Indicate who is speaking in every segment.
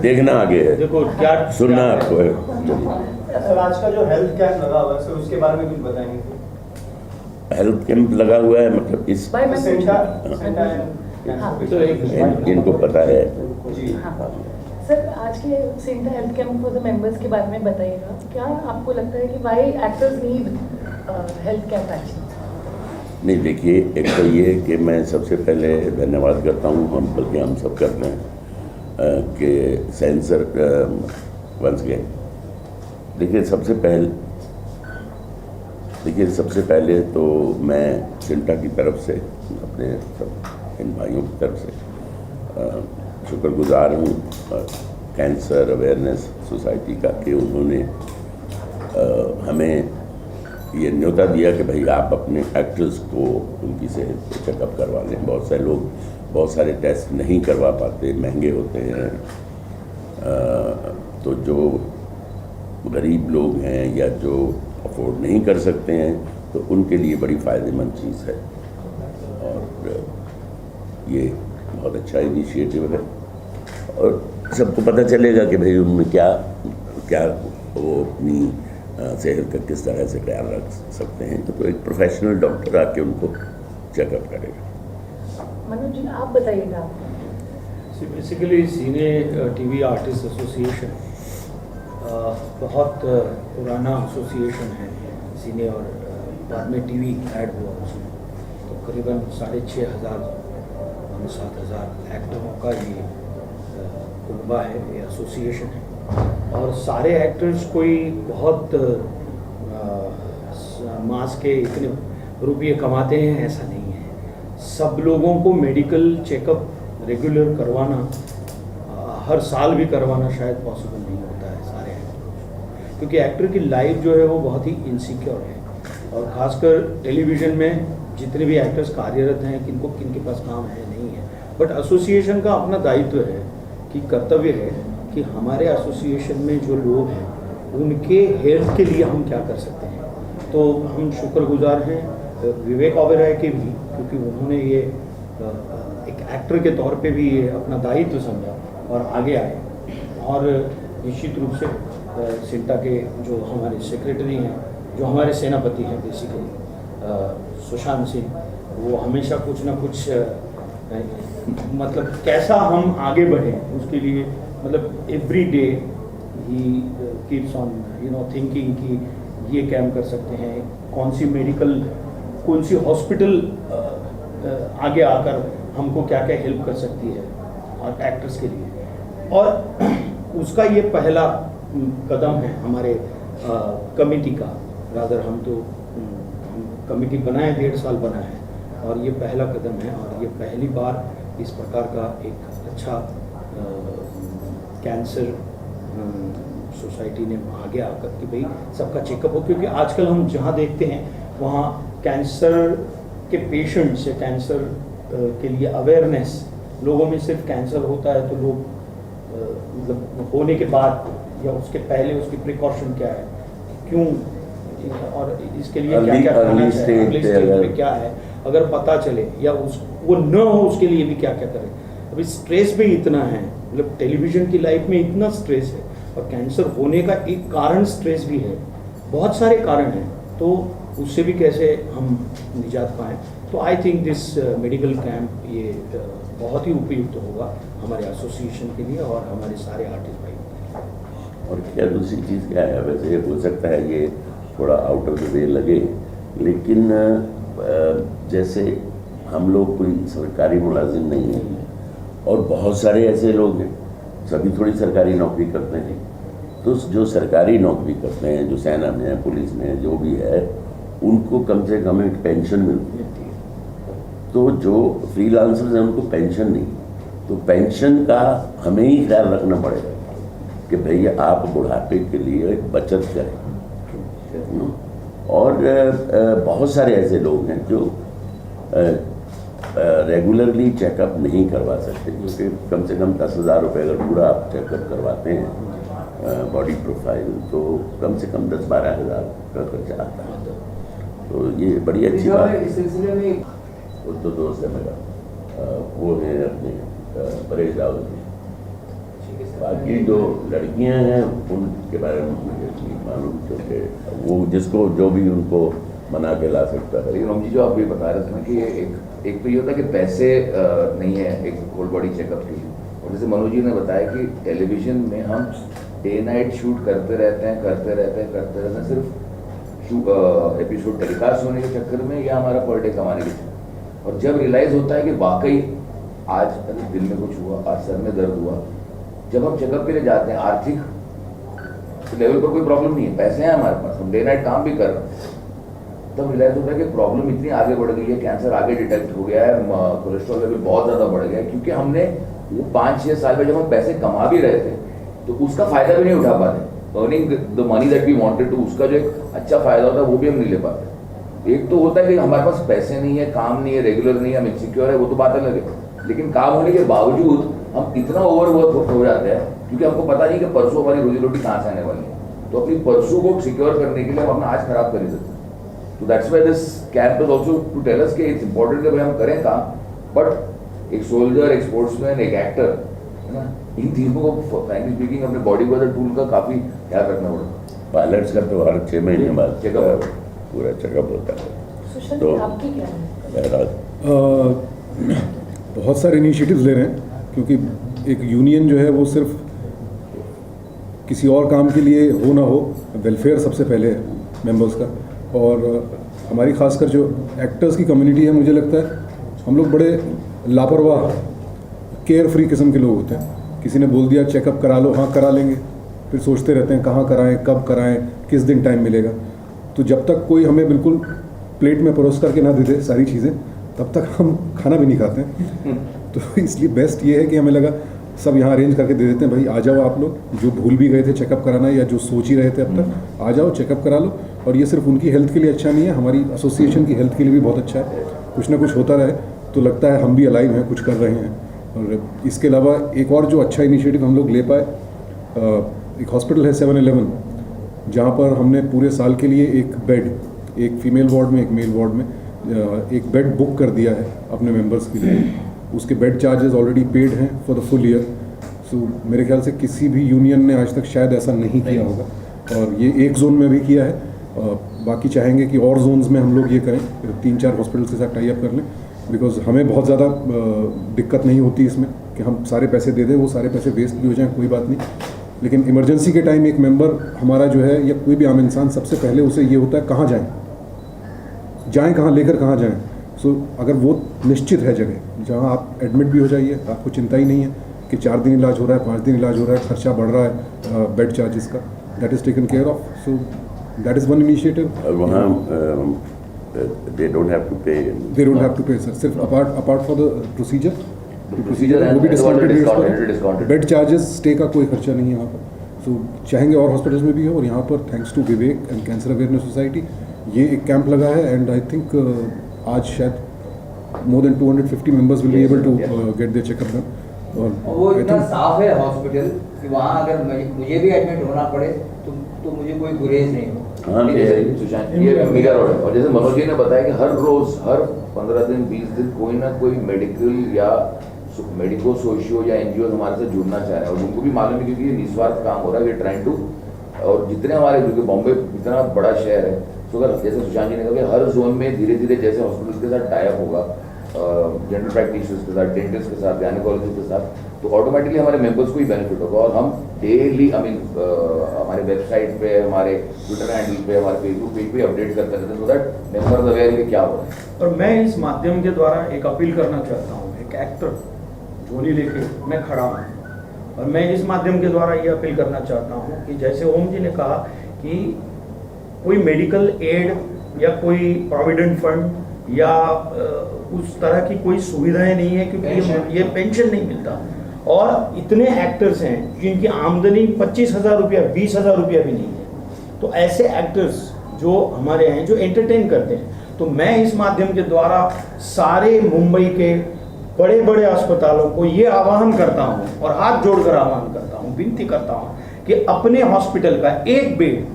Speaker 1: देखना आगे है,
Speaker 2: देखो क्या
Speaker 1: सुनना
Speaker 2: क्या
Speaker 1: आपको है।
Speaker 3: सर आज का जो हेल्थ कैंप लगा हुआ है सर उसके बारे में कुछ बताएंगे?
Speaker 1: हेल्थ कैंप लगा हुआ है, मतलब इस
Speaker 4: भाई मैं
Speaker 2: तो एक
Speaker 1: इनको पता है।
Speaker 3: जी
Speaker 4: हाँ सर, आज के CINTAA health camp for the members के बारे में बताइएगा। क्या आपको लगता है कि why actors need health camp actually?
Speaker 1: नहीं देखिए, एक तो ये कि मैं सबसे पहले धन्यवाद करता हूँ, हम बल्कि हम सब करते हैं कि सेंसर बन गए। देखिए सबसे पहले तो मैं सिंटा की तरफ से, अपने सब इन भाइयों की तरफ से शुक्रगुजार हूँ कैंसर अवेयरनेस सोसाइटी का कि उन्होंने हमें ये न्योता दिया कि भाई आप अपने एक्टर्स को उनकी सेहत चेकअप करवा लें। बहुत सारे लोग बहुत सारे टेस्ट नहीं करवा पाते, महंगे होते हैं। तो जो गरीब लोग हैं या जो अफोर्ड नहीं कर सकते हैं तो उनके लिए बड़ी फ़ायदेमंद चीज़ है, और ये बहुत अच्छा इनिशिएटिव है। और सबको पता चलेगा कि भाई उनमें क्या क्या वो अपनी सेहत का किस तरह से ख्याल रख सकते हैं। तो एक प्रोफेशनल डॉक्टर आके उनको चेकअप करेगा।
Speaker 4: मनोज जी आप बताइएगा।
Speaker 2: बेसिकली सीने टीवी आर्टिस्ट एसोसिएशन बहुत पुराना एसोसिएशन है। सीने और बाद में टीवी ऐड हुआ उसमें, तो करीबन 6,500 7,000 एक्टरों का ये कुनबा है, ये एसोसिएशन है। और सारे एक्टर्स कोई बहुत मास के इतने रुपये कमाते हैं ऐसा नहीं है। सब लोगों को मेडिकल चेकअप रेगुलर करवाना, हर साल भी करवाना शायद पॉसिबल नहीं होता है सारे एक्टर, क्योंकि एक्टर की लाइफ जो है वो बहुत ही इनसिक्योर है। और ख़ासकर टेलीविज़न में जितने भी एक्टर्स कार्यरत हैं, किनके पास काम है नहीं है, बट एसोसिएशन का अपना दायित्व है कि कर्तव्य है कि हमारे एसोसिएशन में जो लोग हैं उनके हेल्थ के लिए हम क्या कर सकते हैं। तो हम शुक्रगुजार हैं विवेक ओबेरॉय के भी, क्योंकि उन्होंने ये एक एक्टर के तौर पे भी ये अपना दायित्व समझा और आगे आए। और निश्चित रूप से सिंटा के जो हमारे सेक्रेटरी हैं, जो हमारे सेनापति हैं बेसिकली सुशांत सिंह, वो हमेशा कुछ ना कुछ मतलब कैसा हम आगे बढ़ें उसके लिए, मतलब every day he keeps on thinking कि ये कैम्प कर सकते हैं, कौन सी हॉस्पिटल आगे आकर हमको क्या क्या हेल्प कर सकती है और एक्टर्स के लिए। और उसका ये पहला कदम है हमारे कमेटी का। रादर हम तो कमेटी बनाए 1.5 साल बना है, और ये पहला कदम है। और ये पहली बार इस प्रकार का एक अच्छा कैंसर सोसाइटी ने आगे आकर कि भाई सबका चेकअप हो, क्योंकि आजकल हम जहाँ देखते हैं वहाँ कैंसर के पेशेंट्स या कैंसर के लिए अवेयरनेस लोगों में, सिर्फ कैंसर होता है तो लोग मतलब होने के बाद या उसके पहले उसकी प्रिकॉशन क्या है, क्यों, और इसके लिए क्या क्या करना चाहिए, अगले स्टेज पे क्या है, अगर पता चले या वो न हो उसके लिए भी क्या क्या करें। अभी स्ट्रेस भी इतना है, मतलब टेलीविज़न की लाइफ में इतना स्ट्रेस है, और कैंसर होने का एक कारण स्ट्रेस भी है, बहुत सारे कारण हैं, तो उससे भी कैसे हम निजात पाएँ। तो I think this medical camp ये बहुत ही उपयुक्त होगा हमारे एसोसिएशन के लिए और हमारे सारे आर्टिस्ट भाई।
Speaker 1: और क्या दूसरी चीज़ क्या है, वैसे हो सकता है ये थोड़ा आउट ऑफ द वे लगे, लेकिन जैसे हम लोग कोई सरकारी मुलाजिम नहीं है, और बहुत सारे ऐसे लोग हैं सभी थोड़ी सरकारी नौकरी करते हैं। तो जो सरकारी नौकरी करते हैं, जो सेना में है, पुलिस में है, जो भी है, उनको कम से कम एक पेंशन मिलती है। तो जो फ्रीलांसर्स हैं उनको पेंशन नहीं, तो पेंशन का हमें ही ख्याल रखना पड़ेगा कि भैया आप बुढ़ापे के लिए बचत करें। और बहुत सारे ऐसे लोग हैं जो रेगुलरली चेकअप नहीं करवा सकते, क्योंकि कम से कम 10,000 रुपये अगर पूरा आप चेकअप करवाते हैं बॉडी प्रोफाइल, तो कम से कम 10-12 हज़ार का खर्चा आता है। तो ये बड़ी अच्छी बात है।
Speaker 3: इस सिलसिले में
Speaker 1: वो तो दोस्त है मेरा, वो है अपने परेश रावत जी, बाकी जो लड़कियां हैं उनके बारे में मुझे नहीं मालूम, क्योंकि वो जिसको जो भी उनको बना के ला सकता है।
Speaker 5: लेकिन जी जो आप ये बता रहे थे ना कि एक तो ये होता है कि पैसे नहीं है एक होल बॉडी चेकअप के लिए, और जैसे मनोज जी ने बताया कि टेलीविजन में हम डे नाइट शूट करते रहते हैं सिर्फ एपिसोड टेलीकास्ट होने के चक्कर में या हमारा पर डे कमाने के चक्कर। और जब रियलाइज होता है कि वाकई आज दिल में कुछ हुआ, आज सर में दर्द हुआ, जब हम चेकअप के लिए जाते हैं आर्थिक लेवल पर कोई प्रॉब्लम नहीं है, पैसे हैं हमारे पास, हम डे नाइट काम भी कर रहे हैं, तब रियलाइज होता है कि प्रॉब्लम इतनी आगे बढ़ गई है, कैंसर आगे डिटेक्ट हो गया है, कोलेस्ट्रॉल लेवल बहुत ज़्यादा बढ़ गया है, क्योंकि हमने वो 5-6 साल में जब हम पैसे कमा भी रहे थे तो उसका फायदा भी नहीं उठा पाते, earning the money that we wanted to, उसका जो एक अच्छा फायदा होता है वो भी हम नहीं ले पाते। एक तो होता है कि हमारे पास पैसे नहीं है, काम नहीं है, रेगुलर नहीं है, हम इनसिक्योर है, वो तो बात अलग है, लेकिन काम होने के बावजूद हम इतना ओवरवर्क हो जाते हैं क्योंकि हमको पता नहीं कि परसों हमारी रोजी रोटी कहाँ से आने वाली है, तो अपनी परसों को सिक्योर करने के लिए हम अपना आज खराब कर ही सकते हैं। तो that's why this camp is also to tell us कि इट्स इंपॉर्टेंट कि भाई हम करें काम, बट एक सोल्जर, एक स्पोर्ट्समैन, एक एक्टर, है ना, इन तीनों को फ्रैंकली स्पीकिंग अपने बॉडी को टूल का काफी ख्याल रखना पड़ता।
Speaker 1: पायलट्स का तो हर 6 महीने बाद
Speaker 5: चेकअप
Speaker 1: पूरा चेकअप होता है।
Speaker 4: सुशांत
Speaker 1: तो
Speaker 4: जी, आपकी क्या है?
Speaker 1: बहरहाल
Speaker 6: बहुत सारे इनिशिएटिव्स ले रहे हैं, क्योंकि एक यूनियन जो है वो सिर्फ किसी और काम के लिए हो ना हो, वेलफेयर सबसे पहले है मेंबर्स का। और हमारी खासकर जो एक्टर्स की कम्युनिटी है, मुझे लगता है हम लोग बड़े लापरवाह, केयर फ्री किस्म के लोग होते हैं। किसी ने बोल दिया चेकअप करा लो, हाँ करा लेंगे, फिर सोचते रहते हैं कहाँ कराएं, कब कराएं, किस दिन टाइम मिलेगा। तो जब तक कोई हमें बिल्कुल प्लेट में परोस करके ना दे दे सारी चीज़ें, तब तक हम खाना भी नहीं खाते हैं। तो इसलिए बेस्ट ये है कि हमें लगा सब यहाँ अरेंज करके दे देते हैं, भाई आ जाओ आप लोग, जो भूल भी गए थे चेकअप कराना या जो सोच ही रहे थे अब तक, आ जाओ चेकअप करा लो। और ये सिर्फ उनकी हेल्थ के लिए अच्छा नहीं है, हमारी एसोसिएशन की हेल्थ के लिए भी बहुत अच्छा है। कुछ ना कुछ होता रहे तो लगता है हम भी अलाइव हैं, कुछ कर रहे हैं। और इसके अलावा एक और जो अच्छा इनिशिएटिव हम लोग ले पाए, एक हॉस्पिटल है 7-11, जहाँ पर हमने पूरे साल के लिए एक बेड, एक फीमेल वार्ड में, एक मेल वार्ड में, एक बेड बुक कर दिया है अपने मेंबर्स के लिए। उसके बेड चार्जेस ऑलरेडी पेड हैं फॉर द फुल ईयर। सो मेरे ख्याल से किसी भी यूनियन ने आज तक शायद ऐसा नहीं किया होगा, और ये एक जोन में भी किया है। बाकी चाहेंगे कि और जोन्स में हम लोग ये करें, 3-4 हॉस्पिटल्स के साथ टाई अप कर लें, बिकॉज हमें बहुत ज़्यादा दिक्कत नहीं होती इसमें कि हम सारे पैसे दे दें, वो सारे पैसे वेस्ट भी हो जाएं, कोई बात नहीं। लेकिन इमरजेंसी के टाइम एक मेंबर हमारा जो है, या कोई भी आम इंसान, सबसे पहले उसे ये होता है कहाँ जाएं कहाँ, लेकर कहाँ जाएं। सो अगर वो निश्चित है जगह जहाँ आप एडमिट भी हो जाइए, आपको चिंता ही नहीं है कि 4 दिन इलाज हो रहा है, 5 दिन इलाज हो रहा है, खर्चा बढ़ रहा है बेड चार्जेस का, that is taken care of. So that is one initiative.
Speaker 1: और वहाँ दे डोंट हैव टू पे सर, सिर्फ अपार्ट फॉर द प्रोसीजर वो भी डिस्काउंटेड बेड चार्जेस, स्टे का कोई खर्चा नहीं है यहाँ पर। सो चाहेंगे और हॉस्पिटल्स में भी हो, और यहाँ पर thanks to Vivek and cancer awareness society ये एक कैंप लगा है, एंड आई थिंक आज शायद more than 250 members will be able to get their checkup done.
Speaker 7: और वो इतना साफ है हॉस्पिटल कि वहाँ अगर मुझे भी एडमिट होना पड़े तो मुझे कोई गुरेज नहीं हो।
Speaker 1: हाँ,
Speaker 5: सुशांत, ये मीरा रोड है, और जैसे मनोज जी ने बताया कि हर रोज, हर 15 दिन 20 दिन कोई ना कोई मेडिकल या मेडिको सोशियो या एनजीओ हमारे से जुड़ना चाह रहे हैं, और उनको भी मालूम है क्योंकि ये निस्वार्थ काम हो रहा है, वी ट्राइंग टू। और जितने हमारे, क्योंकि बॉम्बे इतना बड़ा शहर है, तो अगर जैसे सुशांत जी ने कहा कि हर जोन में धीरे धीरे जैसे हॉस्पिटल के साथ टाई अप होगा, जनरल प्रैक्टिशनर्स के साथ, डेंटिस्ट के साथ, गायनेकोलॉजिस्ट के साथ, तो ऑटोमेटिकली हमारे मेंबर्स को ही बेनिफिट होगा। और हम डेली, हमारे वेबसाइट पे, हमारे ट्विटर हैंडल पे, हमारे फेसबुक पेज पे अपडेट करते रहते हैं, सो दैट मेंबर्स अवेयर कि क्या हो रहा है।
Speaker 2: और मैं इस माध्यम के द्वारा एक अपील करना चाहता हूँ, एक एक्टर झोली लेके मैं खड़ा हूँ, और मैं इस माध्यम के द्वारा ये अपील करना चाहता हूँ कि जैसे ओम जी ने कहा कि कोई मेडिकल एड या कोई प्रोविडेंट फंड या उस तरह की कोई सुविधाएं नहीं है, क्योंकि ये पेंशन नहीं मिलता, और इतने एक्टर्स हैं जिनकी आमदनी 25,000 रुपया, 20,000 रुपया भी नहीं है। तो ऐसे एक्टर्स जो हमारे हैं, जो एंटरटेन करते हैं, तो मैं इस माध्यम के द्वारा सारे मुंबई के बड़े बड़े अस्पतालों को ये आह्वान करता हूँ, और हाथ जोड़कर आह्वान करता हूँ, विनती करता हूँ कि अपने हॉस्पिटल का एक बेड,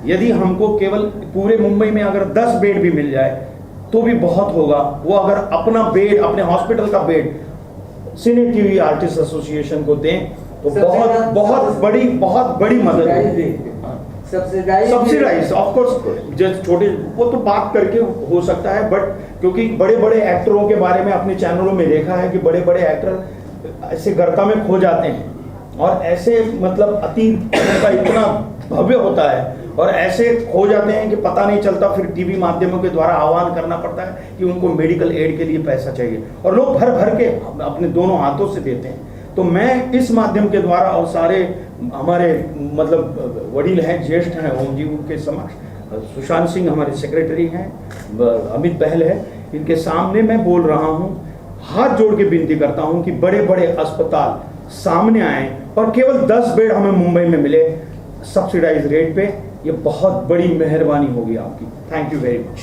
Speaker 2: यदि हमको केवल पूरे मुंबई में अगर 10 बेड भी मिल जाए तो भी बहुत होगा। वो अगर अपना बेड, अपने हॉस्पिटल का बेड सिने टीवी आर्टिस्ट एसोसिएशन को दें, तो बहुत बड़ी मदद होगी। सब्सिडाइज ऑफ कोर्स जस्ट छोटे वो तो बात करके हो सकता है, बट क्योंकि बड़े बड़े एक्टरों के बारे में अपने चैनलों में देखा है कि बड़े बड़े एक्टर ऐसे गर्ता में खो जाते हैं और ऐसे मतलब अतीत का इतना भव्य होता है और ऐसे खो जाते हैं कि पता नहीं चलता, फिर टीवी माध्यमों के द्वारा आह्वान करना पड़ता है कि उनको मेडिकल एड के लिए पैसा चाहिए और लोग भर भर के अपने दोनों हाथों से देते हैं। तो मैं इस माध्यम के द्वारा और सारे हमारे मतलब वडील हैं, ज्येष्ठ हैं ओम जी के समक्ष, सुशांत सिंह हमारे सेक्रेटरी हैं, अमित बहल है, इनके सामने मैं बोल रहा हूं, हाथ जोड़ के विनती करता हूं कि बड़े बड़े अस्पताल सामने आए और केवल 10 बेड हमें मुंबई में मिले सब्सिडाइज रेट पे। ये बहुत बड़ी मेहरबानी होगी आपकी। Thank you very much.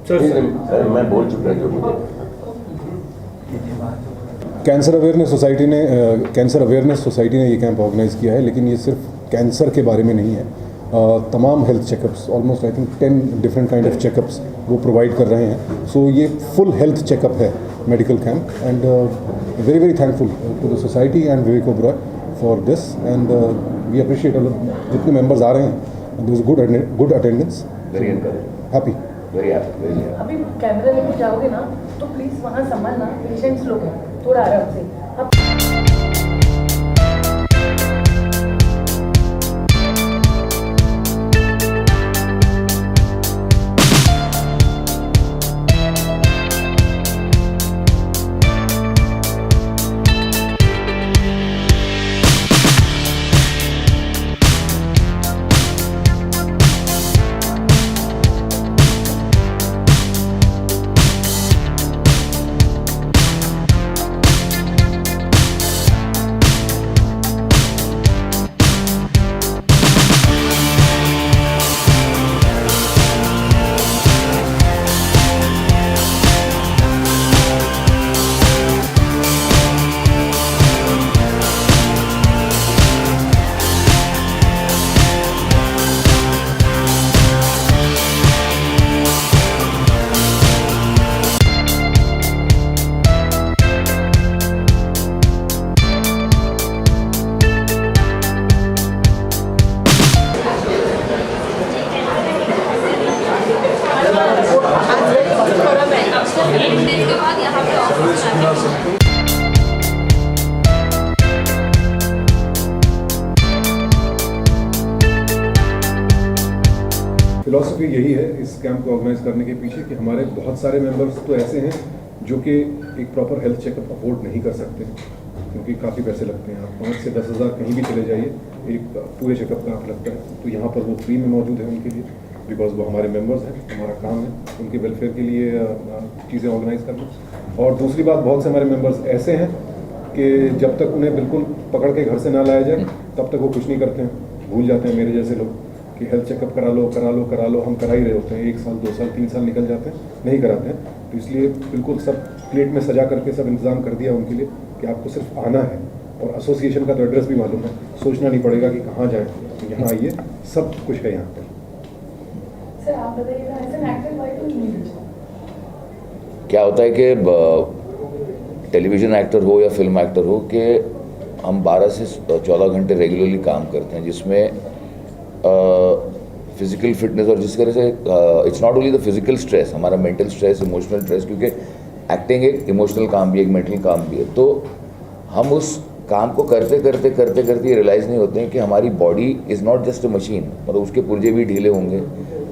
Speaker 1: Sir मैं बोल चुका जो मुझे
Speaker 6: कैंसर अवेयरनेस सोसाइटी ने ये कैंप ऑर्गेनाइज किया है, लेकिन ये सिर्फ कैंसर के बारे में नहीं है। तमाम health checkups, almost I think 10 different kind of checkups वो प्रोवाइड कर रहे हैं। सो ये फुल हेल्थ चेकअप है medical camp, and very very thankful to the society and Vivek Oberoi for this, and we appreciate जितने मेंबर्स आ रहे हैं, there is good attendance,
Speaker 5: very encouraging,
Speaker 6: happy.
Speaker 5: Very happy.
Speaker 4: अभी कैमरा लेके जाओगे ना तो प्लीज वहाँ संभालना, पेशेंट्स लोग हैं, थोड़ा आराम से।
Speaker 6: फिलॉसफी यही है इस कैंप को ऑर्गेनाइज करने के पीछे कि हमारे बहुत सारे मेंबर्स तो ऐसे हैं जो कि एक प्रॉपर हेल्थ चेकअप अफोर्ड नहीं कर सकते, क्योंकि काफ़ी पैसे लगते हैं। आप 5 से 10 हज़ार कहीं भी चले जाइए, एक पूरे चेकअप का आप लगता है। तो यहाँ पर वो फ्री में मौजूद है उनके लिए, बिकॉज वो हमारे मेंबर्स हैं, हमारा काम है उनके वेलफेयर के लिए चीज़ें ऑर्गेनाइज करना। और दूसरी बात, बहुत से हमारे मेंबर्स ऐसे हैं कि जब तक उन्हें बिल्कुल पकड़ के घर से ना लाया जाए तब तक वो कुछ नहीं करते हैं, भूल जाते हैं मेरे जैसे लोग कि हेल्थ चेकअप करा लो। हम करा ही रहे होते हैं, 1 साल 2 साल 3 साल निकल जाते हैं, नहीं कराते हैं। तो इसलिए बिल्कुल सब प्लेट में सजा करके सब इंतज़ाम कर दिया उनके लिए कि आपको सिर्फ आना है, और एसोसिएशन का तो एड्रेस भी मालूम है, सोचना नहीं पड़ेगा कि कहाँ जाएँ, तो यहाँ आइए, सब कुछ है यहाँ पर।
Speaker 4: सर आप बताइएगा, as an actor why do you need?
Speaker 5: क्या होता है कि टेलीविज़न एक्टर हो या फिल्म एक्टर हो कि हम 12 से 14 घंटे रेगुलरली काम करते हैं, जिसमें फिज़िकल फिटनेस और जिस तरह से it's not only the physical stress, हमारा मेंटल स्ट्रेस, इमोशनल स्ट्रेस, क्योंकि एक्टिंग एक इमोशनल काम भी, एक मेंटल काम भी है। तो हम उस काम को करते करते रियलाइज़ नहीं होते हैं कि हमारी body is not just a machine, मतलब उसके पुर्जे भी ढीले होंगे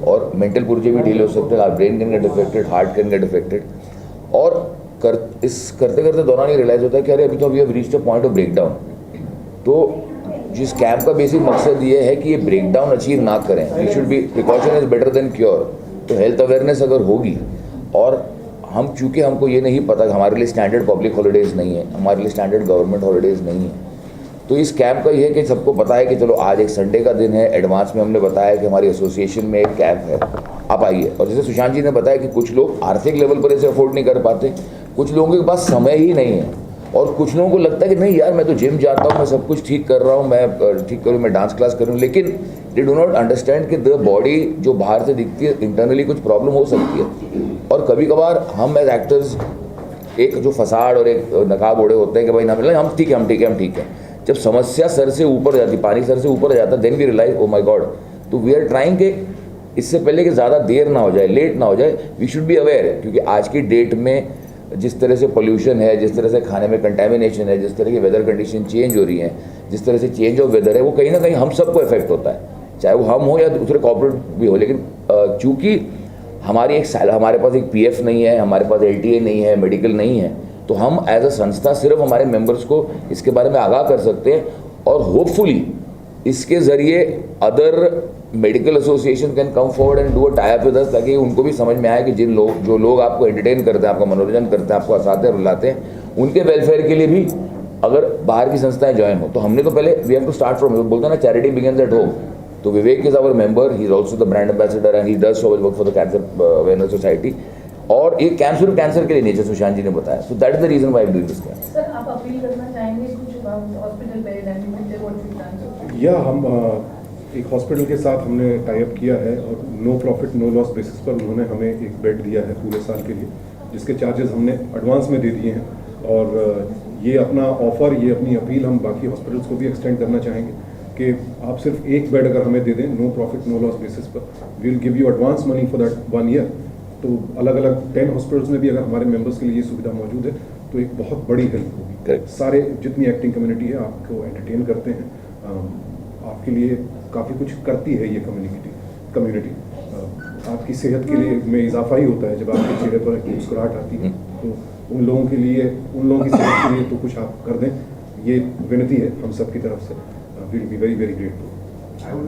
Speaker 5: और मेंटल पुर्जे भी ढीले हो सकते हैं, our brain can get affected, heart can get affected. और करते दौरान ये रियलाइज़ होता है कि अरे अभी तो we have reached a point of breakdown. तो जिस कैंप का बेसिक मकसद ये है कि ये ब्रेकडाउन अचीव ना करें, you should be, precaution is better than cure. तो हेल्थ अवेयरनेस अगर होगी, और हम चूँकि हमको ये नहीं पता कि हमारे लिए स्टैंडर्ड पब्लिक हॉलीडेज़ नहीं है, हमारे लिए स्टैंडर्ड गवर्नमेंट हॉलीडेज़ नहीं है, तो इस कैंप का ये है कि सबको पता है कि चलो आज एक संडे का दिन है, एडवांस में हमने बताया कि हमारी एसोसिएशन में एक कैंप है, आप आइए। और जैसे सुशांत जी ने बताया कि कुछ लोग आर्थिक लेवल पर इसे अफोर्ड नहीं कर पाते, कुछ लोगों के पास समय ही नहीं है, और कुछ लोगों को लगता है कि नहीं यार मैं तो जिम जाता हूँ, मैं सब कुछ ठीक कर रहा हूँ, मैं ठीक करूँ, मैं डांस क्लास करूँ, लेकिन दे डू नॉट अंडरस्टैंड कि द बॉडी जो बाहर से दिखती है इंटरनली कुछ प्रॉब्लम हो सकती है। और कभी कभार हम एज एक्टर्स एक जो फसाड और एक नकाब ओढ़े होते हैं कि भाई हम ठीक है, हम ठीक है, हम ठीक है। जब समस्या सर से ऊपर जाती, पानी सर से ऊपर जाता, then we realise oh my god. तो वी आर ट्राइंग के इससे पहले कि ज़्यादा देर ना हो जाए, लेट ना हो जाए, वी शुड बी अवेयर, क्योंकि आज की डेट में जिस तरह से पोल्यूशन है, जिस तरह से खाने में कंटेमिनेशन है, जिस तरह की वेदर कंडीशन चेंज हो रही है, जिस तरह से चेंज ऑफ वेदर है, वो कहीं ना कहीं हम सबको इफेक्ट होता है, चाहे वो हम हो या दूसरे कॉर्पोरेट भी हो। लेकिन चूँकि हमारी हमारे पास एक पीएफ नहीं है, हमारे पास एलटीए नहीं है, मेडिकल नहीं है, तो हम एज अ संस्था सिर्फ हमारे मेंबर्स को इसके बारे में आगाह कर सकते हैं, और होपफुली इसके ज़रिए other medical association can come forward and do a tie up with us, ताकि उनको भी समझ में आए कि जो लोग आपको एंटरटेन करते हैं, आपका मनोरंजन करते हैं, आपको हंसाते हैं, रुलाते हैं, उनके वेलफेयर के लिए भी अगर बाहर की संस्थाएं ज्वाइन हो। तो हमने तो पहले we have to start from, बोलते हैं ना चैरिटी बिगिंस एट होम। तो Vivek is our member, he is also the brand ambassador and he does so much work for the cancer awareness society. और ये कैंप सिर्फ कैंसर के लिए नहीं, जैसे सुशांत जी ने बताया, so that is the reason why I am doing this camp.
Speaker 4: Sir, आप अपील करना चाहेंगे कुछ हॉस्पिटल पे दैट
Speaker 6: या हम एक हॉस्पिटल के साथ हमने टाई अप किया है और no profit no loss basis पर उन्होंने हमें एक बेड दिया है पूरे साल के लिए, जिसके चार्जेस हमने एडवांस में दे दिए हैं। और ये अपना ऑफ़र, ये अपनी अपील हम बाकी हॉस्पिटल्स को भी एक्सटेंड करना चाहेंगे कि आप सिर्फ एक बेड अगर हमें दे दें no profit no loss basis पर, we will give you advance money for that 1 year. तो अलग अलग 10 हॉस्पिटल्स में भी अगर हमारे मेंबर्स के लिए ये सुविधा मौजूद है तो एक बहुत बड़ी हेल्प होगी। सारे जितनी एक्टिंग कम्युनिटी है आपको एंटरटेन करते हैं, आपके लिए काफ़ी कुछ करती है ये कम्युनिटी। आपकी सेहत के लिए में इजाफा ही होता है जब आपके चेहरे पर एक मुस्कुराहट आती है। तो उन लोगों की सेहत के लिए तो कुछ आप कर दें, ये विनती है हम सब की तरफ से। Will be very very grateful.
Speaker 8: I would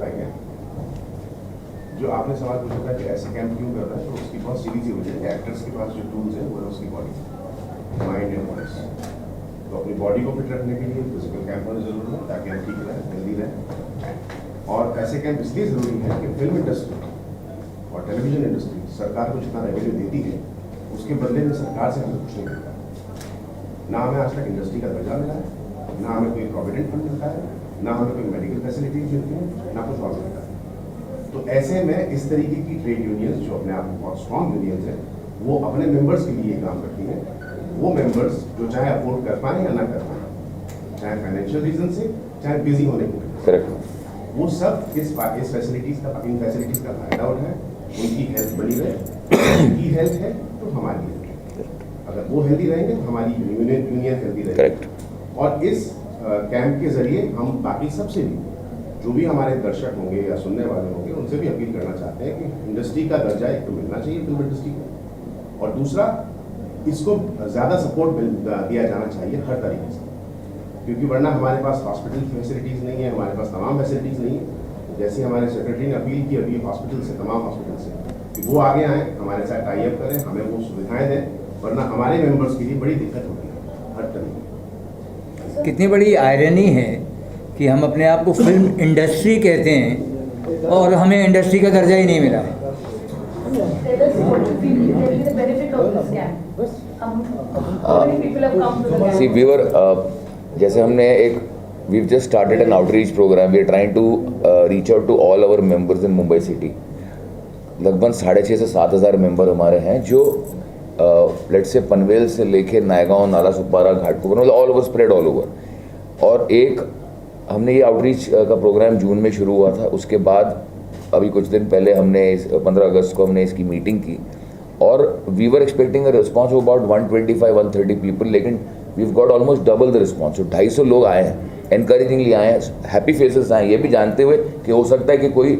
Speaker 8: like जो आपने सवाल पूछा था कि ऐसे कैंप क्यों कर रहा है, तो उसकी बहुत सीधी सी वजह है। एक्टर्स के पास जो टूल्स है वो है उसकी बॉडी, माइंड एंड वॉइस। तो अपनी बॉडी को फिट रखने के लिए फिजिकल कैंप होना जरूरी है ताकि हम ठीक रहें, हेल्दी रहें। और ऐसे कैंप इसलिए ज़रूरी है कि फिल्म इंडस्ट्री और टेलीविजन इंडस्ट्री सरकार को जितना रेवेन्यू देती है उसके बदले में सरकार से हमें कुछ नहीं मिलता। ना हमें आज तक इंडस्ट्री का दर्जा मिला है, ना हमें कोई प्रोविडेंट फंड मिलता है, ना हमें कोई मेडिकल फैसिलिटीज मिलती हैं, ना कुछ और मिलता है। तो ऐसे में इस तरीके की ट्रेड यूनियंस जो अपने आप में बहुत स्ट्रॉन्ग यूनियंस हैं, वो अपने मेंबर्स के लिए काम करती हैं। वो मेंबर्स जो चाहे अफोर्ड कर पाएँ या ना कर पाएँ, चाहे फाइनेंशियल रीजन से, चाहे बिजी होने की वजह से, वो सब इन फैसिलिटीज़ का फायदा उठाएं, उनकी हेल्थ बनी रहे। उनकी हेल्थ है तो हमारी हेल्थ है, अगर वो हेल्दी रहेंगे तो हमारी यूनियन हेल्दी रहेगी। और इस कैंप के जरिए हम बाकी सबसे भी जो भी हमारे दर्शक होंगे या सुनने वाले होंगे उनसे भी अपील करना चाहते हैं कि इंडस्ट्री का दर्जा एक तो मिलना चाहिए फिल्म इंडस्ट्री को, और दूसरा इसको ज़्यादा सपोर्ट दिया जाना चाहिए हर तरीके से, क्योंकि वरना हमारे पास हॉस्पिटल फैसिलिटीज़ नहीं है, हमारे पास तमाम फैसिलिटीज़ नहीं है। जैसे हमारे सेक्रेटरी ने अपील की अभी हॉस्पिटल से, तमाम हॉस्पिटल से, कि वो आगे आएँ, हमारे साथ टाई अप करें, हमें वो सुविधाएँ दें, वरना हमारे मेंबर्स के लिए बड़ी दिक्कत होती है हर तरीके।
Speaker 7: कितनी बड़ी आयरनी है कि हम अपने आप को फिल्म इंडस्ट्री कहते हैं और हमें इंडस्ट्री का दर्जा ही नहीं मिला है।
Speaker 5: See, we were जैसे हमने एक we've just started an outreach program. We are trying to reach out to all our members in Mumbai city. लगभग 6,500 से 7,000 मेंबर हमारे हैं जो लेट्स से पनवेल से लेके नायगांव, नाला सुपारा, घाटकोपर, मतलब all over, spread all over. और एक हमने ये आउटरीच का प्रोग्राम जून में शुरू हुआ था। उसके बाद अभी कुछ दिन पहले हमने 15 अगस्त को हमने इसकी मीटिंग की और we were expecting a response of about 125-130 people, लेकिन we have got almost double the response. 250 लोग आए हैं, एनकरेजिंगली आए हैं, हैप्पी फेसेस आए हैं, ये भी जानते हुए कि हो सकता है कि कोई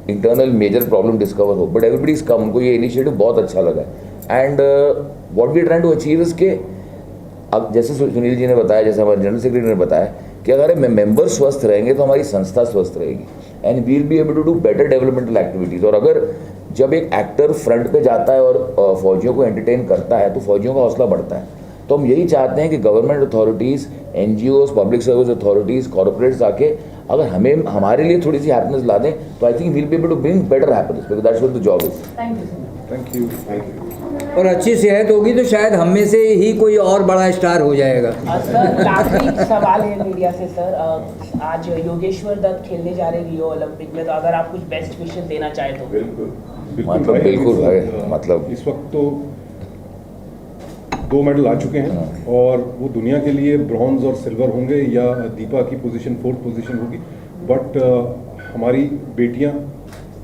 Speaker 5: इंटरनल मेजर प्रॉब्लम डिस्कवर हो, बट एवरीबडी इज कम। उनको ये इनिशिएटिव बहुत अच्छा लगा है। And what we trying to achieve is के अब जैसे सुनील जी ने बताया, जैसे हमारे जनरल सेक्रेटरी ने बताया कि अगर मेंबर स्वस्थ रहेंगे तो हमारी संस्था स्वस्थ रहेगी and we will be able to do better developmental activities. और अगर जब एक एक्टर फ्रंट पे जाता है और फौजियों को एंटरटेन करता है तो फौजियों का हौसला बढ़ता है। तो हम यही चाहते हैं कि government authorities, NGOs, public service authorities, corporates आके अगर हमें हमारे लिए थोड़ी सी हैप्पीनेस ला दें तो I think we'll be able to bring better happiness, because that's what the job is.
Speaker 4: Thank you.
Speaker 6: Thank you.
Speaker 7: और अच्छी सेहत होगी तो शायद हम में से ही कोई और बड़ा स्टार हो जाएगा।
Speaker 9: सर आखिरी सवाल है मीडिया से सर, आज योगेश्वर दत्त खेलने जा रहे रियो ओलंपिक में, तो अगर आप कुछ बेस्ट विशेस देना चाहें तो।
Speaker 5: मतलब
Speaker 6: भाई,
Speaker 5: बिल्कुल
Speaker 6: इस
Speaker 5: भाई,
Speaker 6: वक्त,
Speaker 5: मतलब
Speaker 6: इस वक्त तो 2 मेडल आ चुके हैं और वो दुनिया के लिए ब्रॉन्ज और सिल्वर होंगे या दीपा की पोजीशन 4th पोजीशन होगी। बट हमारी बेटियां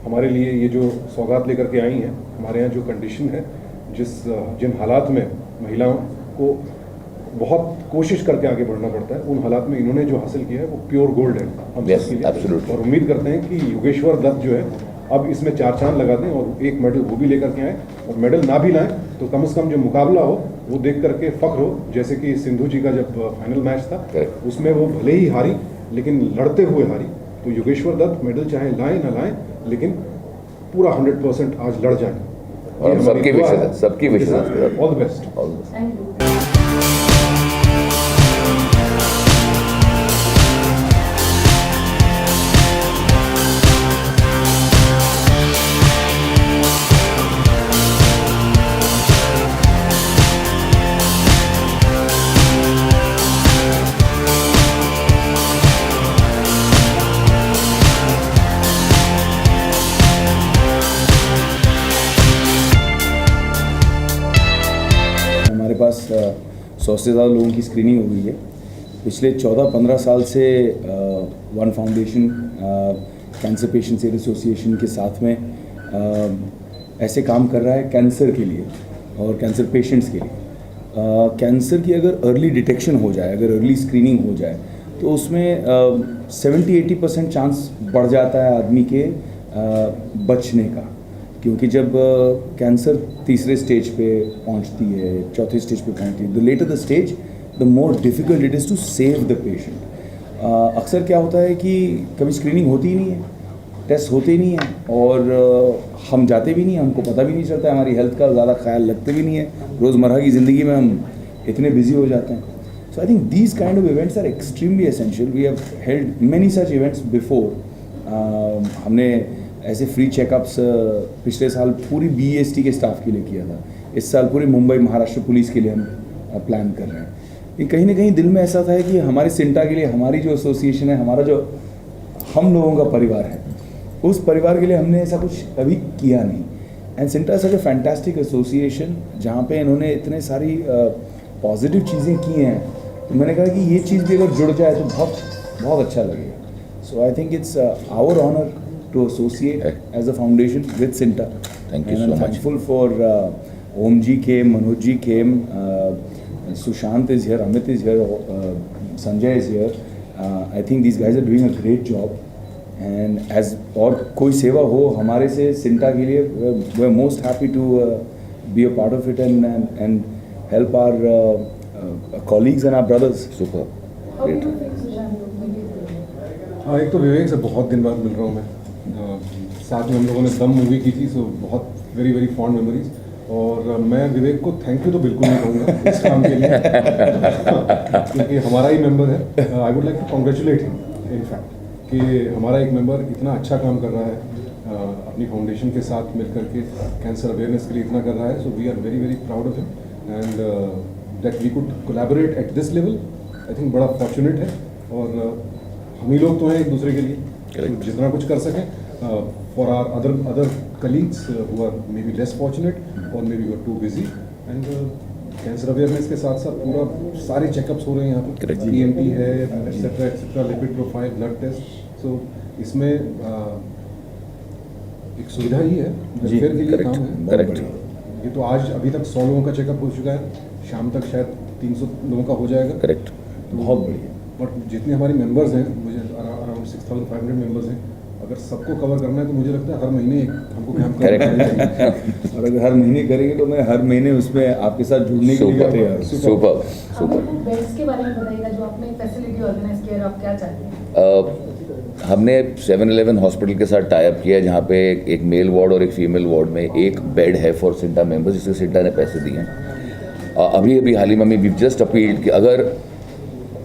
Speaker 6: हमारे लिए ये जो सौगात लेकर के आई हैं, हमारे यहाँ जो कंडीशन है, जिन हालात में महिलाओं को बहुत कोशिश करके आगे बढ़ना पड़ता है, उन हालात में इन्होंने जो हासिल किया है वो प्योर गोल्ड है हम
Speaker 5: Yes,
Speaker 6: सबके लिए।
Speaker 5: absolutely.
Speaker 6: और उम्मीद करते हैं कि योगेश्वर दत्त जो है अब इसमें 4 चांद लगा दें और एक मेडल वो भी लेकर के आए, और मेडल ना भी लाएं तो कम से कम जो मुकाबला हो वो देख करके फख्र हो। जैसे कि सिंधु जी का जब फाइनल मैच था
Speaker 5: Correct.
Speaker 6: उसमें वो भले ही हारी लेकिन लड़ते हुए हारी, तो योगेश्वर दत्त मेडल चाहे लाएं ना लाएं लेकिन पूरा 100% आज लड़ जाए।
Speaker 5: और हम सबकी विशेष है, सबकी विशेष है।
Speaker 6: All the best.
Speaker 4: Thank you.
Speaker 10: हमारे पास 100 से ज़्यादा लोगों की स्क्रीनिंग हो गई है। पिछले 14-15 साल से one foundation cancer patients aid association के साथ में ऐसे काम कर रहा है कैंसर के लिए और कैंसर पेशेंट्स के लिए। कैंसर की अगर अर्ली डिटेक्शन हो जाए, अगर अर्ली स्क्रीनिंग हो जाए तो उसमें 70-80% चांस बढ़ जाता है आदमी के बचने का। क्योंकि जब कैंसर तीसरे स्टेज पे पहुंचती है, चौथे स्टेज पे पहुंचती है, the later the stage the more difficult it is to save the patient. अक्सर क्या होता है कि कभी स्क्रीनिंग होती ही नहीं है, टेस्ट होते ही नहीं है और हम जाते भी नहीं हैं, हमको पता भी नहीं चलता है, हमारी हेल्थ का ज़्यादा ख्याल रखते भी नहीं है, रोज़मर्रा की ज़िंदगी में हम इतने बिजी हो जाते हैं। So I think these kind of events are extremely essential. We have held many such events before. हमने ऐसे फ्री चेकअप्स पिछले साल पूरी BEST के स्टाफ के लिए किया था। इस साल पूरी मुंबई महाराष्ट्र पुलिस के लिए हम प्लान कर रहे हैं। लेकिन कहीं ना कहीं दिल में ऐसा था कि हमारे सिंटा के लिए हमारी जो एसोसिएशन है, हमारा जो हम लोगों का परिवार है, उस परिवार के लिए हमने ऐसा कुछ कभी किया नहीं। And CINTAA such A fantastic association जहाँ पे इन्होंने इतने सारी पॉजिटिव चीज़ें की हैं, तो मैंने कहा कि ये चीज़ भी अगर जुड़ जाए तो बहुत बहुत अच्छा लगेगा। So I think it's our honour to associate as a foundation with Sinta.
Speaker 5: Thank you
Speaker 10: and
Speaker 5: so
Speaker 10: I'm
Speaker 5: much.
Speaker 10: thankful for Om ji came, Manoj ji came, Sushant is here, Amit is here, Sanjay is here. I think these guys are doing a great job. And as और कोई सेवा हो हमारे से सिंटा के लिए, we're most happy to be a part of it and help our colleagues and our brothers.
Speaker 5: Super.
Speaker 4: How do
Speaker 5: Great.
Speaker 4: you feel, Sushant?
Speaker 6: हाँ, एक तो विवेक से बहुत दिन बाद मिल रहा हूँ मैं। साथ में हम लोगों ने दम मूवी की थी, सो बहुत वेरी वेरी फॉन्ड मेमोरीज। और मैं विवेक को थैंक यू तो बिल्कुल नहीं कहूँगा इस काम के लिए क्योंकि हमारा ही मेंबर है। I would like to congratulate him in fact कि हमारा एक मेंबर इतना अच्छा काम कर रहा है अपनी फाउंडेशन के साथ मिल करके कैंसर अवेयरनेस के लिए इतना कर रहा है। So we are very very proud of him and that we could collaborate at this level. I think बड़ा फॉर्चुनेट है और हम ही लोग तो हैं एक दूसरे के लिए, तो जितना कुछ कर सकें for our other colleagues who are may be less fortunate और may be too busy. And cancer awareness के साथ साथ पूरा सारे चेकअप्स हो रहे हैं यहाँ पर, EMT है etcetera, lipid profile, blood test. So इसमें एक सुविधा ही है, वेलफेयर के लिए काम है।
Speaker 5: करेक्ट।
Speaker 6: ये तो आज अभी तक 100 लोगों का चेकअप हो चुका है, शाम तक शायद 300 लोगों का हो जाएगा।
Speaker 5: करेक्ट।
Speaker 10: बहुत बढ़िया।
Speaker 6: बट जितने हमारे मेंबर्स हैं, मुझे अराउंड 6500 मेंबर्स हैं, अगर सबको कवर करना है तो मुझे लगता है हर महीने हमको कैंप करना चाहिए।
Speaker 10: और अगर हर महीने करेंगे तो मैं हर महीने उसमें आपके साथ जुड़ने के लिए तैयार हूँ।
Speaker 5: सुपर
Speaker 4: अब
Speaker 5: सुपर।
Speaker 4: आपको बेड्स के बारे में बताइएगा, जो आपने फैसिलिटी ऑर्गेनाइज किया है, आप क्या चाहते हैं?
Speaker 5: हमने 7-Eleven हॉस्पिटल के साथ टाई अप किया है, जहाँ पे एक मेल वार्ड और एक फीमेल वार्ड में एक बेड है फॉर सिंटा मेंबर्स, जिससे सिंटा ने पैसे दिए हैं। अभी हाल ही में वी जस्ट अपील्ड कि अगर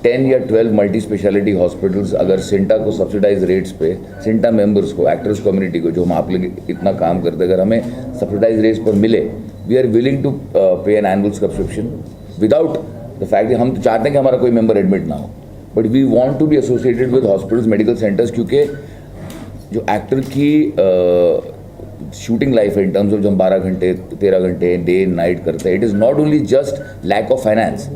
Speaker 5: 10 या 12 मल्टी स्पेशलिटी हॉस्पिटल्स अगर सिंटा को सब्सिडाइज रेट्स पे सिंटा मेंबर्स को, एक्टर्स कम्युनिटी को, जो हम आप लोग इतना काम करते, अगर हमें सब्सिडाइज रेट्स पर मिले, वी आर विलिंग टू पे an annual subscription without the fact हम तो चाहते हैं कि हमारा कोई मेंबर एडमिट ना हो, but we want to be associated with hospitals, medical centres, क्योंकि जो एक्टर की शूटिंग लाइफ है इन टर्म्स ऑफ जो हम 12 घंटे 13 घंटे डे नाइट करते हैं, it is not only just lack of finance,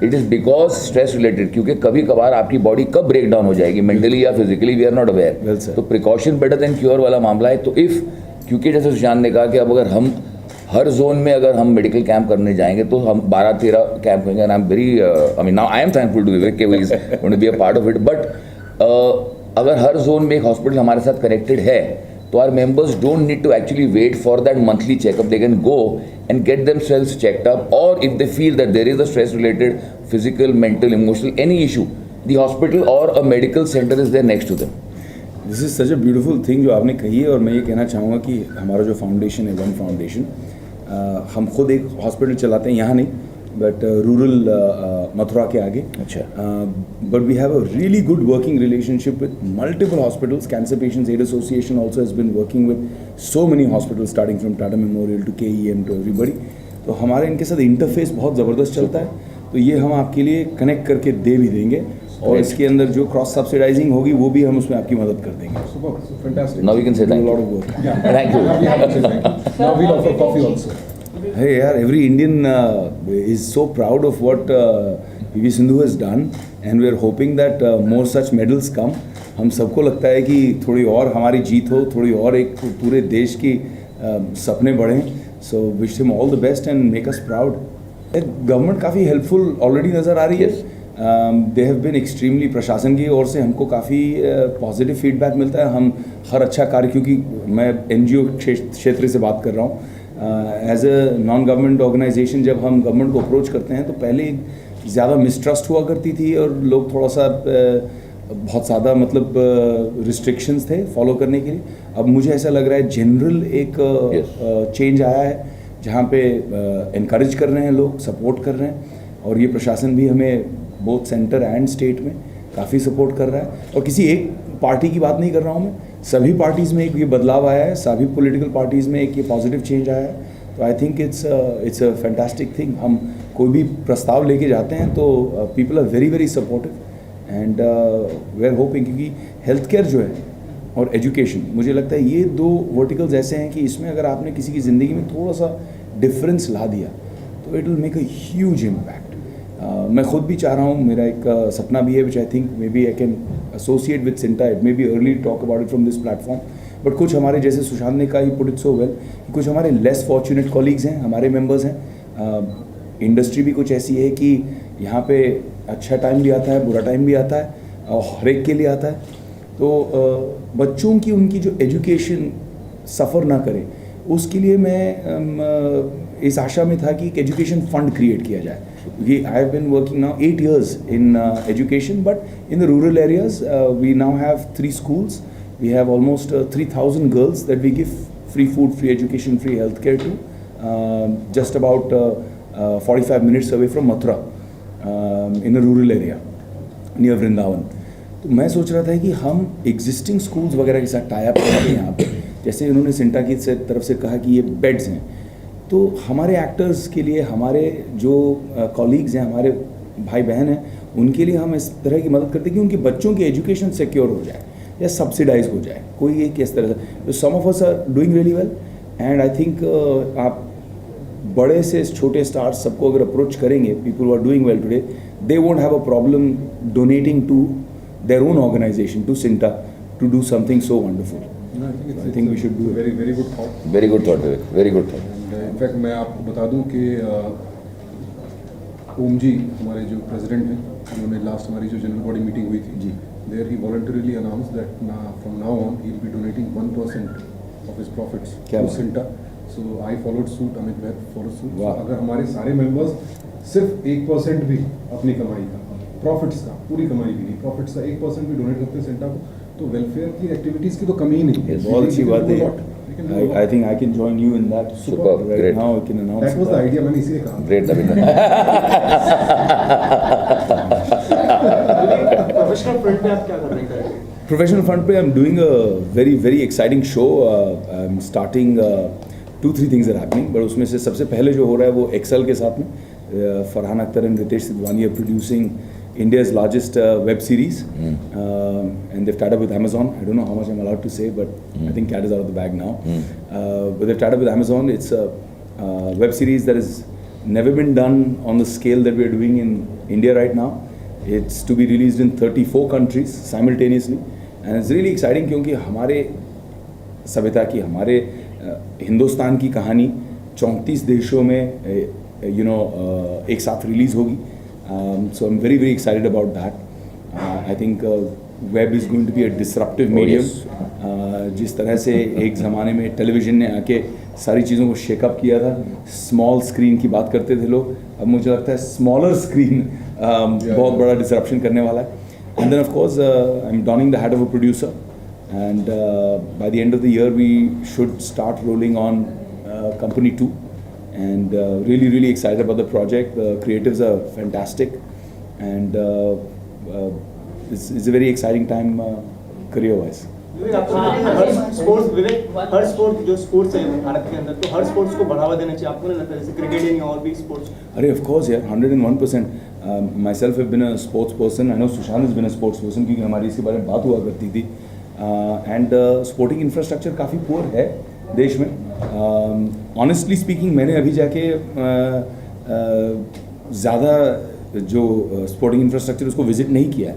Speaker 5: it is because stress related, क्योंकि कभी कभार आपकी बॉडी कब ब्रेक डाउन हो जाएगी मेंटली या physically, we are not aware. तो प्रिकॉशन बेटर देन क्योर वाला मामला है। तो इफ़, क्योंकि जैसे सुशांत ने कहा कि अब अगर हम हर जोन में अगर हम मेडिकल कैंप करने जाएंगे तो हम 12-13 कैंप होंगे, and I am very I mean now I am thankful to Vivek के is going to be a part of it, but अगर हर जोन में एक हॉस्पिटल हमारे साथ कनेक्टेड है तो our members don't need to actually wait for that monthly checkup, they can go and get themselves checked up, और if they feel that there is a stress related physical mental emotional any issue, the hospital और a medical centre is there next to them.
Speaker 10: This is such a beautiful thing जो आपने कही है, और मैं ये कहना चाहूँगा कि हमारा जो फाउंडेशन है, वन फाउंडेशन, हम खुद एक हॉस्पिटल चलाते हैं, यहाँ नहीं बट रूरल मथुरा के आगे।
Speaker 5: अच्छा।
Speaker 10: But we have a really good working relationship with multiple hospitals. Cancer patients aid association also has been working with so many hospitals starting from Tata Memorial to KEM to everybody. तो हमारे इनके साथ interface बहुत ज़बरदस्त चलता है, तो ये हम आपके लिए कनेक्ट करके दे भी देंगे, और इसके अंदर जो क्रॉस सब्सिडाइजिंग होगी वो भी हम उसमें आपकी मदद कर देंगे।
Speaker 5: Now we can say thank
Speaker 10: lot of work.
Speaker 5: Thank you.
Speaker 6: Now we'll offer coffee also.
Speaker 10: Hey, yaar, every Indian is so proud of what PV Sindhu has done, and we are hoping that more such medals come. हम सबको लगता है कि थोड़ी और हमारी जीत हो, थोड़ी और एक पूरे देश की सपने बढ़ें। So wish him all the best and make us proud. Government काफ़ी हेल्पफुल ऑलरेडी नज़र आ रही है। दे हैव बिन एक्सट्रीमली, प्रशासन की ओर से हमको काफ़ी पॉजिटिव फीडबैक मिलता है। हम हर अच्छा कार्य, क्योंकि मैं NGO क्षेत्र से बात कर रहा हूँ, as a non government organisation जब हम गवर्नमेंट को अप्रोच करते हैं तो पहले ज़्यादा मिसट्रस्ट हुआ करती थी, और लोग थोड़ा सा बहुत ज़्यादा मतलब रिस्ट्रिक्शंस थे फॉलो करने के लिए। अब मुझे ऐसा लग रहा है जनरल एक चेंज आया है, जहाँ पे इनकरेज कर रहे हैं लोग, सपोर्ट कर रहे हैं, और ये प्रशासन भी हमें बोथ सेंटर एंड स्टेट में काफ़ी सपोर्ट कर रहा है। और किसी एक पार्टी की बात नहीं कर रहा हूँ मैं, सभी पार्टीज़ में एक ये बदलाव आया है, सभी पॉलिटिकल पार्टीज़ में एक ये पॉजिटिव चेंज आया है। तो I think it's a fantastic thing. हम कोई भी प्रस्ताव लेके जाते हैं तो people are very very supportive, and we are hoping, क्योंकि हेल्थ केयर जो है और एजुकेशन, मुझे लगता है ये दो वर्टिकल्स ऐसे हैं कि इसमें अगर आपने किसी की ज़िंदगी में थोड़ा सा डिफरेंस ला दिया तो it will make a huge impact. मैं खुद भी चाह रहा हूँ, मेरा एक सपना भी है which I think may be I can associate with CINTAA. It may be early talk about it from this platform, but कुछ हमारे, जैसे सुशांत ने कहा, he put it so well, कि कुछ हमारे लेस फॉर्चुनेट कॉलीग्स हैं, हमारे मेंबर्स हैं। इंडस्ट्री भी कुछ ऐसी है कि यहाँ पे अच्छा टाइम भी आता है, बुरा टाइम भी आता है, और हर एक के लिए आता है। तो बच्चों की, उनकी जो एजुकेशन सफ़र ना करे, उसके लिए मैं इस आशा में था कि एक एजुकेशन फंड क्रिएट किया जाए। I have been working now 8 years in education, but in the rural areas we now have 3 schools. We have almost 3,000 girls that we give free food, free education, free healthcare to, just about 45 minutes away from Mathura, in a rural area near Vrindavan. तो मैं सोच रहा था कि हम existing schools वगैरह के साथ टाई अप करें यहाँ पे, जैसे उन्होंने सिंटा की तरफ से कहा कि ये बेड्स हैं, तो हमारे एक्टर्स के लिए, हमारे जो कॉलीग्स हैं, हमारे भाई बहन हैं, उनके लिए हम इस तरह की मदद करते हैं कि उनके बच्चों की एजुकेशन सिक्योर हो जाए या सब्सिडाइज हो जाए, कोई एक इस तरह से। Some of us are doing really well, and I think आप बड़े से छोटे स्टार्स सबको अगर अप्रोच करेंगे, people who are doing well today, they won't have a problem donating to their own organization, to Sinta, to do something so wonderful.
Speaker 6: No,
Speaker 10: I think we should do it.
Speaker 6: very good thought.
Speaker 5: Very good thought, Vivek. Very good thought.
Speaker 6: And in fact मैं आपको बता दूं कि ओम जी हमारे जो president हैं, उन्होंने last हमारी जो जनरल बॉडी मीटिंग हुई थी, there he voluntarily announced that from now on he will be donating 1% of his profits to Sinta. So I followed suit, Amit Bhatt followed suit. So अगर हमारे सारे members सिर्फ 1% भी अपनी कमाई का, प्रॉफिट्स का, पूरी कमाई भी नहीं, प्रॉफिट्स का 1% भी डोनेट करते हैं सेंटा को, तो वेलफेयर की एक्टिविटीज़ की तो कमी ही नहीं है।
Speaker 10: बहुत अच्छी बात है। I think I can join you in that.
Speaker 5: Superb,
Speaker 10: right
Speaker 5: great.
Speaker 10: now I can announce
Speaker 6: That was the idea, मैंने इसीलिए कहा।
Speaker 5: Great, Naveen.
Speaker 2: प्रोफेशनल फ्रंट पे आप क्या कर रहे हैं?
Speaker 10: Professional front पे I'm doing a very very exciting show. I'm starting 2-3 things are happening, but उसमें से सबसे पहले जो हो रहा है वो एक्सेल के साथ में Farhan Akhtar and Ritesh Sidhwani are producing India's largest web series, and they've tied up with Amazon. I don't know how much I'm allowed to say, but I think cat is out of the bag now. But they've tied up with Amazon. It's a web series that has never been done on the scale that we're doing in India right now. It's to be released in 34 countries simultaneously, and it's really exciting क्योंकि हमारे सभ्यता की, हमारे हिंदुस्तान की कहानी 34 देशों में एक साथ रिलीज़ होगी. So I'm very excited about that. I think web is going to be a disruptive medium. जिस तरह से एक ज़माने में टेलीविज़न ने आके सारी चीज़ों को शेकअप किया था, स्मॉल स्क्रीन की बात करते थे लोग, अब मुझे लगता है स्मॉलर स्क्रीन बहुत बड़ा डिसरप्शन करने वाला है. And then of course I'm donning the hat of a producer, and by the end of the year we should start rolling on Company 2. And really excited about the project. The creatives are fantastic, and it's a very exciting time career-wise.
Speaker 3: Her sport जो sports है भारत के अंदर, तो हर sports को बढ़ावा देना चाहिए, आपको नहीं लगता? जैसे क्रिकेट या और भी स्पोर्ट्स.
Speaker 10: अरे of course यार, 101%. Myself have been a sports person. I know Sushant has been a sports person क्योंकि हमारी इसके बारे में बात हुआ करती थी. And sporting infrastructure काफ़ी poor है देश में. ऑनेस्टली स्पीकिंग मैंने अभी जाके ज़्यादा जो स्पोर्टिंग इंफ्रास्ट्रक्चर उसको विज़िट नहीं किया है.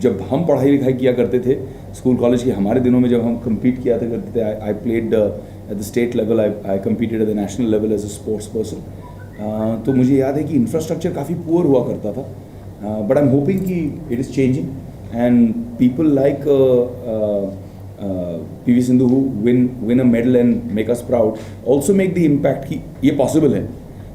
Speaker 10: जब हम पढ़ाई लिखाई किया करते थे स्कूल कॉलेज के, हमारे दिनों में जब हम कम्पीट किया करते थे, I played at the state level, I competed at the national level as a sports person. तो मुझे याद है कि इंफ्रास्ट्रक्चर काफ़ी पुअर हुआ करता था, बट आई एम होपिंग कि it is changing, and people like PV Sindhu who win a medal and make us proud also make the impact कि ये possible है.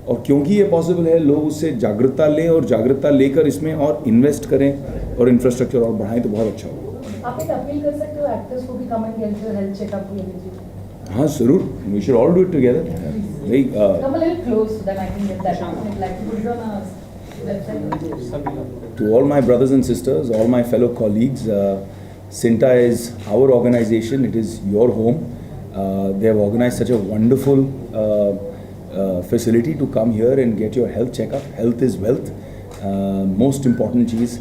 Speaker 10: और क्योंकि ये possible है, लोग उससे जागरूकता लें और जागरूकता लेकर इसमें और इन्वेस्ट करें और इंफ्रास्ट्रक्चर और बढ़ाएं तो बहुत अच्छा होगा.
Speaker 4: आप एक अपील कर सकते हो एक्टर्स को भी come and get your health checkup के लिए?
Speaker 10: हाँ ज़रूर, we should all do it together.
Speaker 4: Come a little close so that I can get that. Like put it on a website.
Speaker 10: To all my brothers and sisters, all my fellow colleagues, Cinta is our organization. It is your home. They have organized such a wonderful facility to come here and get your health checkup. Health is wealth. Most important चीज़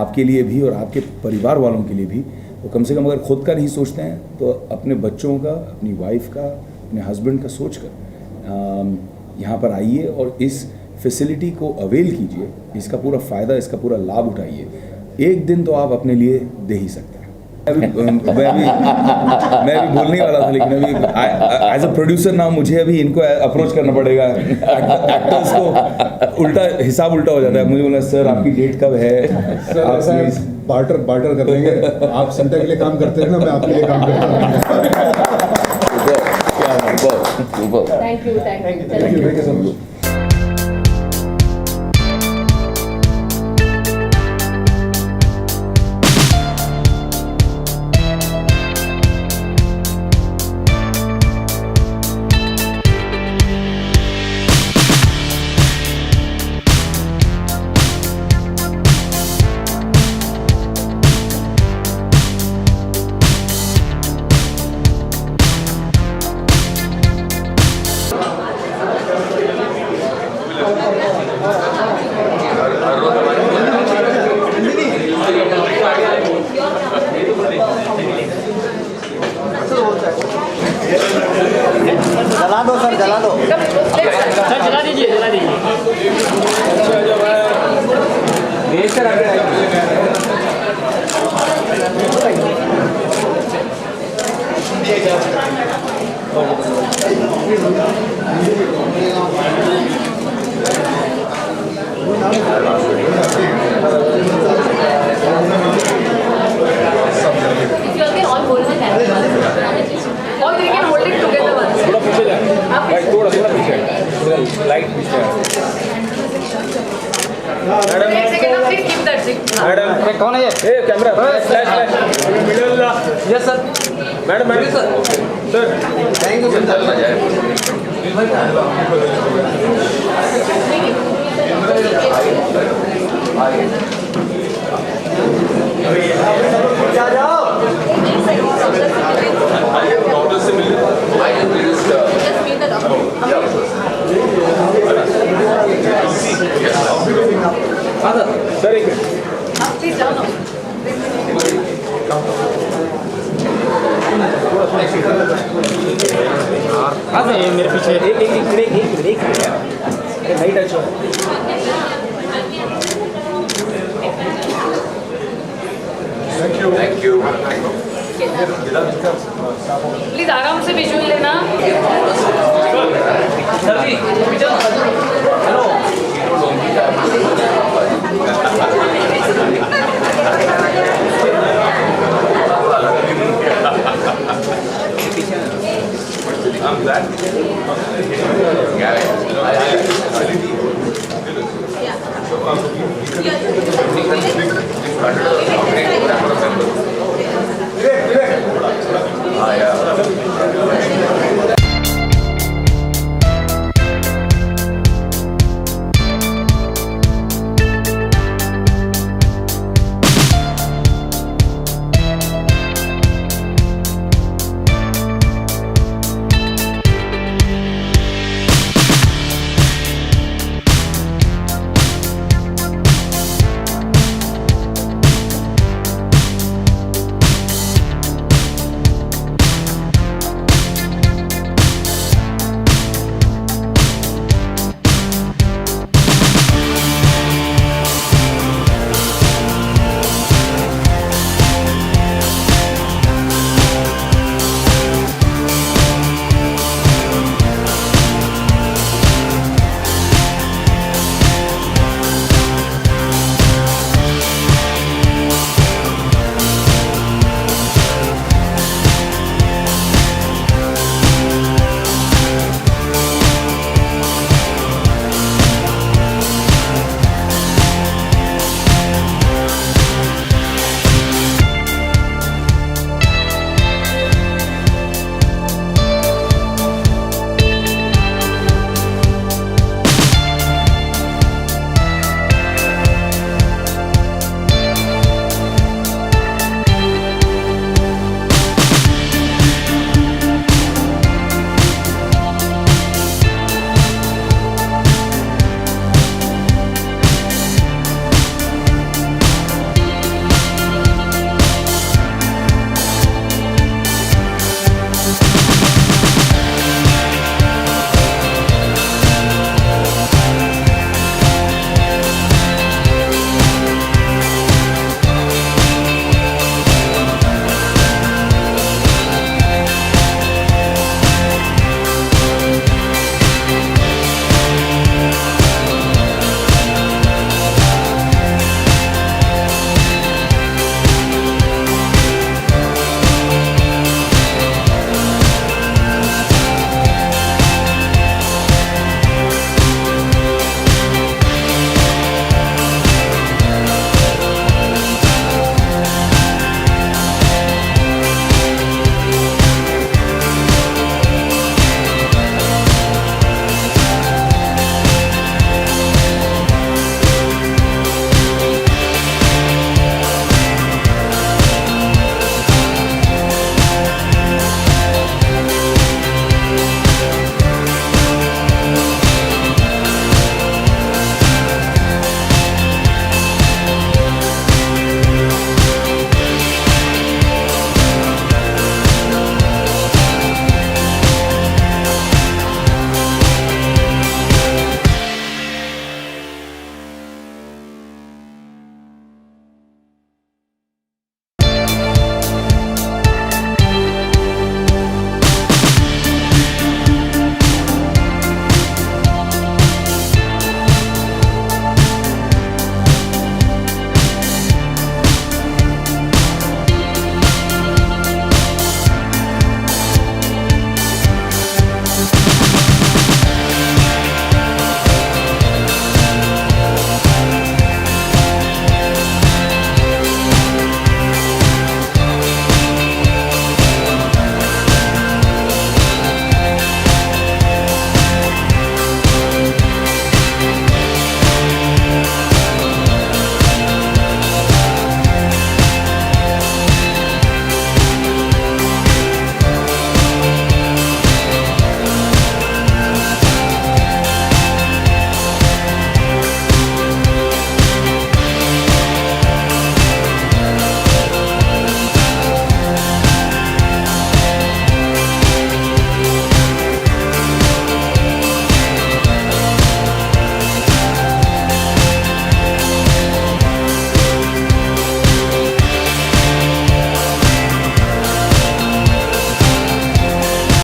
Speaker 10: आपके लिए भी और आपके परिवार वालों के लिए भी. तो कम से कम अगर खुद का नहीं सोचते हैं तो अपने बच्चों का, अपनी वाइफ का, अपने हस्बैंड का सोच कर यहाँ पर आइए और इस फैसिलिटी को अवेल कीजिए. इसका पूरा फ़ायदा, इसका पूरा लाभ उठाइए. एक दिन तो आप अपने लिए दे ही सकते हैं. मैं भी बोलने वाला था, लेकिन अभी एज अ प्रोड्यूसर ना मुझे अभी इनको अप्रोच करना पड़ेगा. एक्टर्स को उल्टा हिसाब उल्टा हो जाता है. मुझे बोला सर आपकी डेट कब है?
Speaker 6: सर बार्टर कर लेंगे. आप सेंटर के लिए काम करते हैं ना, मैं आपके लिए काम करता हूँ.
Speaker 4: Thank you.
Speaker 6: Thank you so much.
Speaker 3: जला दो सर, जला दो सर, जला दीजिए, जला दीजिए.
Speaker 11: कौन है ये? Camera flash yes sir. Madam sir thank you
Speaker 5: doctor से मिले
Speaker 11: हाँ सर एक मिनट
Speaker 4: आप प्लीज जाओ ना
Speaker 11: हाँ सर मेरे पीछे एक मिनट अरे नहीं टच हो
Speaker 5: थैंक यू
Speaker 4: प्लीज आराम से विजुअल लेना
Speaker 11: सर जी हेलो
Speaker 5: I'm glad. Yeah.